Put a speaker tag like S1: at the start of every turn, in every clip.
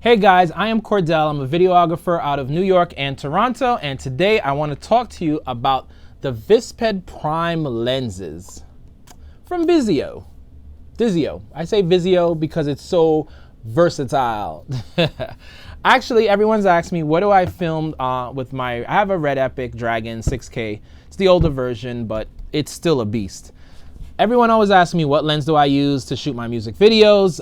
S1: Hey guys, I am Kordel. I'm a videographer out of New York and Toronto, and today I want to talk to you about the Vespid Prime lenses from DZO. I say Vizio because it's so versatile. Actually, everyone's asked me, what do I film with I have a Red Epic Dragon 6K. It's the older version, but it's still a beast. Everyone always asks me, what lens do I use to shoot my music videos?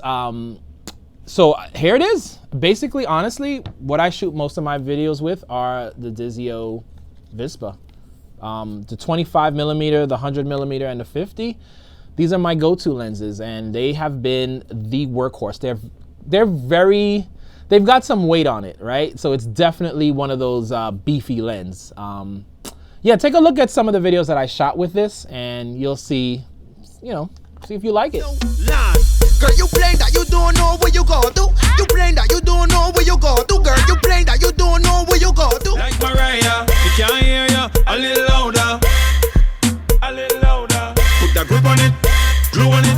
S1: So here it is. Basically, honestly, what I shoot most of my videos with are the DZO Vespid. The 25mm, the 100mm, and the 50. These are my go-to lenses, and they have been the workhorse. They've got some weight on it, right? So it's definitely one of those beefy lens. Yeah, take a look at some of the videos that I shot with this, and you'll see, see if you like it.
S2: Girl, you playing that you don't know where you go to. You playing that you don't know where you go to. Girl, you playing that you don't know where you go to.
S3: Like Mariah, we can't hear you. A little louder, a little louder. Put that grip on it, glue on it.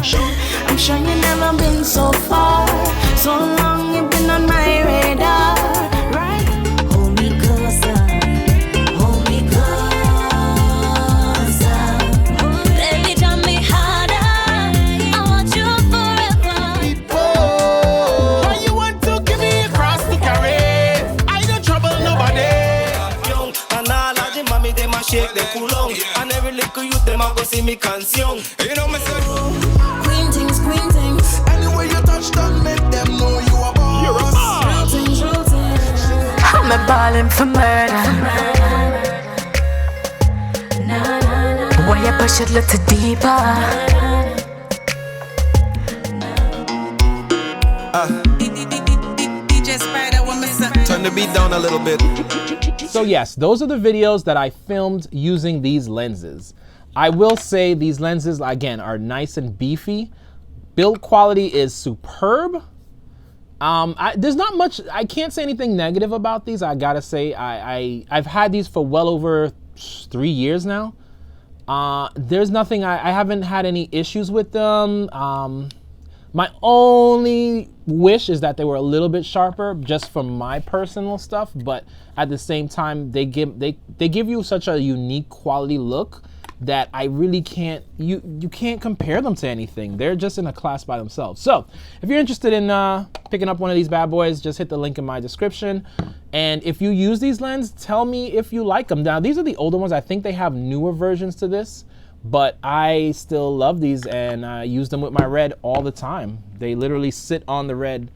S4: I'm sure you've never been so far. So long you've been on my radar, right? Hold me closer, hold me closer. Baby, tell me harder. I want you forever.
S2: Why you want to give me across the carry? I don't trouble nobody.
S5: Young and all of the mommy them a shake their cool on, and every little youth them a go see me canción.
S3: You know me say,
S4: Queen things, queen things.
S2: Anyway you touch down, make them know you a boss.
S3: you're a boss.
S4: Real things, real things. I'm a ballin' for murder. Why you push it a little deeper?
S3: Turn the beat down a little bit.
S1: So yes, those are the videos that I filmed using these lenses. I will say these lenses, again, are nice and beefy. Build quality is superb. There's not much, I can't say anything negative about these. I gotta say, I've had these for well over 3 years now. There's nothing, I haven't had any issues with them. My only wish is that they were a little bit sharper, just for my personal stuff. But at the same time, they give you such a unique quality look that I really can't, you can't compare them to anything. They're just in a class by themselves. So if you're interested in picking up one of these bad boys, just hit the link in my description. And if you use these lenses, tell me if you like them. Now, these are the older ones. I think they have newer versions to this, but I still love these, and I use them with my Red all the time. They literally sit on the Red.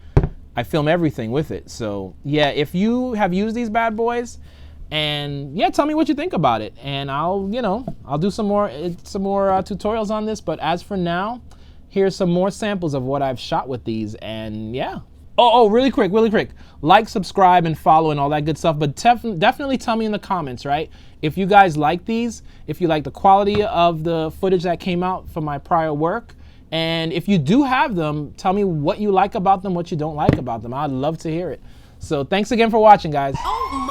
S1: I film everything with it. So yeah, if you have used these bad boys, and yeah, tell me what you think about it, and I'll do some more tutorials on this. But as for now, here's some more samples of what I've shot with these, and yeah. Oh, really quick, like, subscribe, and follow, and all that good stuff. But definitely tell me in the comments, right? If you guys like these, if you like the quality of the footage that came out from my prior work, and if you do have them, tell me what you like about them, what you don't like about them. I'd love to hear it. So thanks again for watching, guys.
S4: Oh